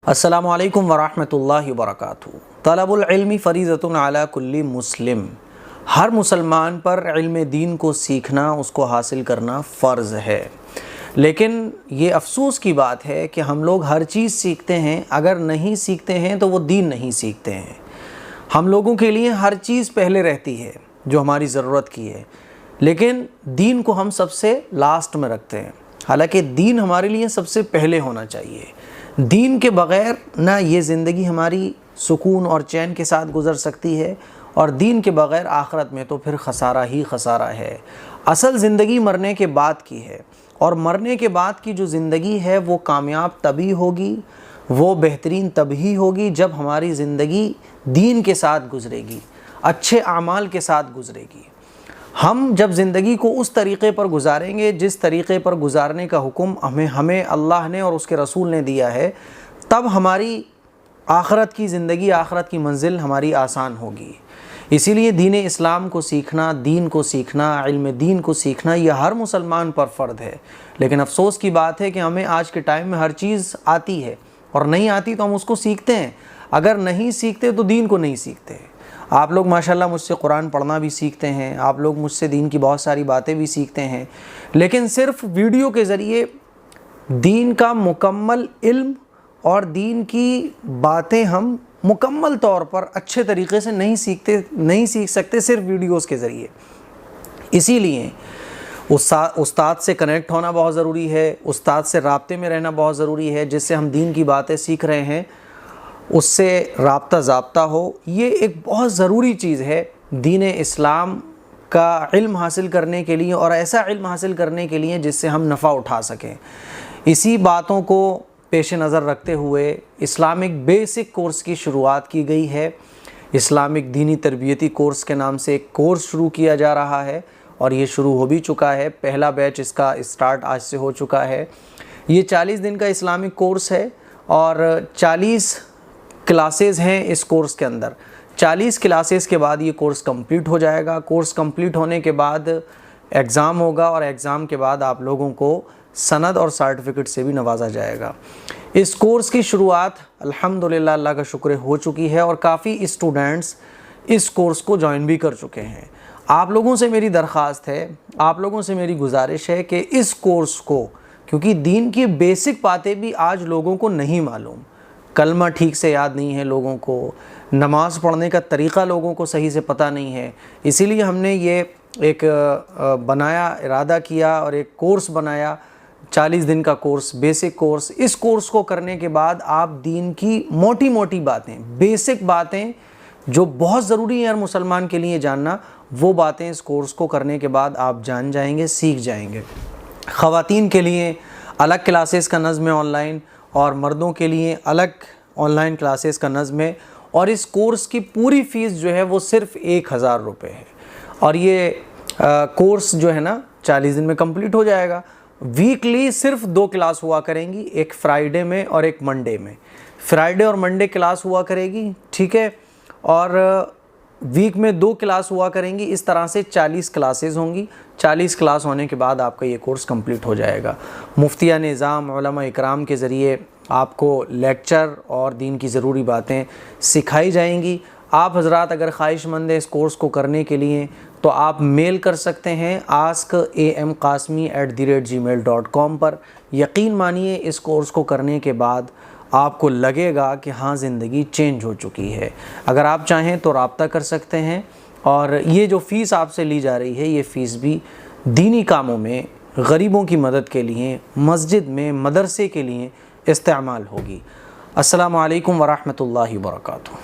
अस्सलामु अलैकुम वरहमतुल्लाहि वबरकातुहू। तलबुल इल्मी फ़रीज़तुन अला कुल्ली मुस्लिम। हर मुसलमान पर इल्म दीन को सीखना, उसको हासिल करना फ़र्ज़ है। लेकिन ये अफ़सोस की बात है कि हम लोग हर चीज़ सीखते हैं, अगर नहीं सीखते हैं तो वो दीन नहीं सीखते हैं। हम लोगों के लिए हर चीज़ पहले रहती है जो हमारी ज़रूरत की है, लेकिन दीन को हम सबसे लास्ट में रखते हैं। हालांकि दीन हमारे लिए सबसे पहले होना चाहिए। दीन के बग़ैर ना ये ज़िंदगी हमारी सुकून और चैन के साथ गुज़र सकती है, और दीन के बग़ैर आखिरत में तो फिर ख़सारा ही ख़सारा है। असल ज़िंदगी मरने के बाद की है, और मरने के बाद की जो ज़िंदगी है वो कामयाब तभी होगी, वो बेहतरीन तभी होगी जब हमारी ज़िंदगी दीन के साथ गुज़रेगी, अच्छे आमाल के साथ गुज़रेगी। हम जब ज़िंदगी को उस तरीक़े पर गुजारेंगे जिस तरीक़े पर गुजारने का हुक्म हमें अल्लाह ने और उसके रसूल ने दिया है, तब हमारी आखिरत की ज़िंदगी, आखिरत की मंजिल हमारी आसान होगी। इसीलिए दीन इस्लाम को सीखना, दीन को सीखना, इल्म दीन को सीखना, यह हर मुसलमान पर फ़र्ज़ है। लेकिन अफ़सोस की बात है कि हमें आज के टाइम में हर चीज़ आती है, और नहीं आती तो हम उसको सीखते हैं। अगर नहीं सीखते तो दीन को नहीं सीखते। आप लोग माशाल्लाह मुझसे कुरान पढ़ना भी सीखते हैं, आप लोग मुझसे दीन की बहुत सारी बातें भी सीखते हैं, लेकिन सिर्फ़ वीडियो के ज़रिए दीन का मुकम्मल इल्म और दीन की बातें हम मुकम्मल तौर पर अच्छे तरीक़े से नहीं सीख सकते सिर्फ़ वीडियोस के ज़रिए। इसीलिए उस्ताद से कनेक्ट होना बहुत ज़रूरी है, उस्ताद से राब्ते में रहना बहुत ज़रूरी है। जिससे हम दीन की बातें सीख रहे हैं उससे राब्ता ज़ाब्ता हो, ये एक बहुत ज़रूरी चीज़ है दीन इस्लाम का इल्म हासिल करने के लिए, और ऐसा इल्म हासिल करने के लिए जिससे हम नफ़ा उठा सकें। इसी बातों को पेश नज़र रखते हुए इस्लामिक बेसिक कोर्स की शुरुआत की गई है। इस्लामिक दीनी तरबियती कोर्स के नाम से एक कोर्स शुरू किया जा रहा है, और ये शुरू हो भी चुका है। पहला बैच इसका स्टार्ट आज से हो चुका है। ये 40 दिन का इस्लामिक कोर्स है, और 40 क्लासेस हैं इस कोर्स के अंदर। 40 क्लासेस के बाद ये कोर्स कंप्लीट हो जाएगा। कोर्स कंप्लीट होने के बाद एग्ज़ाम होगा, और एग्ज़ाम के बाद आप लोगों को सनद और सर्टिफिकेट से भी नवाजा जाएगा। इस कोर्स की शुरुआत अल्हम्दुलिल्लाह अल्लाह का शुक्र हो चुकी है, और काफ़ी स्टूडेंट्स इस कोर्स को ज्वाइन भी कर चुके हैं। आप लोगों से मेरी दरख्वास्त है, आप लोगों से मेरी गुजारिश है कि इस कोर्स को, क्योंकि दीन की बेसिक बातें भी आज लोगों को नहीं मालूम, कलमा ठीक से याद नहीं है लोगों को, नमाज़ पढ़ने का तरीक़ा लोगों को सही से पता नहीं है। इसीलिए हमने ये एक बनाया, इरादा किया और एक कोर्स बनाया, 40 दिन का कोर्स, बेसिक कोर्स। इस कोर्स को करने के बाद आप दीन की मोटी मोटी बातें, बेसिक बातें जो बहुत ज़रूरी है हर मुसलमान के लिए जानना, वो बातें इस कोर्स को करने के बाद आप जान जाएंगे, सीख जाएंगे। ख़वातीन के लिए अलग क्लासेस का नज़्म है ऑनलाइन, और मर्दों के लिए अलग ऑनलाइन क्लासेस का नज़्म है। और इस कोर्स की पूरी फ़ीस जो है वो सिर्फ़ 1000 रुपये है, और ये कोर्स जो है ना 40 दिन में कंप्लीट हो जाएगा। वीकली सिर्फ 2 क्लास हुआ करेंगी, एक फ्राइडे में और एक मंडे में। फ्राइडे और मंडे क्लास हुआ करेगी, ठीक है, और वीक में 2 क्लास हुआ करेंगी। इस तरह से 40 क्लासेस होंगी। 40 क्लास होने के बाद आपका ये कोर्स कंप्लीट हो जाएगा। मुफ्तियान निज़ाम, उलमा इकराम के ज़रिए आपको लेक्चर और दीन की ज़रूरी बातें सिखाई जाएंगी। आप हज़रात अगर ख्वाहिशमंद हैं इस कोर्स को करने के लिए, तो आप मेल कर सकते हैं askam.qasmi@gmail.com पर। यकीन मानिए इस कोर्स को करने के बाद आपको लगेगा कि हाँ, ज़िंदगी चेंज हो चुकी है। अगर आप चाहें तो राब्ता कर सकते हैं, और ये जो फ़ीस आपसे ली जा रही है, ये फ़ीस भी दीनी कामों में, गरीबों की मदद के लिए, मस्जिद में, मदरसे के लिए इस्तेमाल होगी। अस्सलामु अलैकुम वरहमतुल्लाहि वबरकातुहू।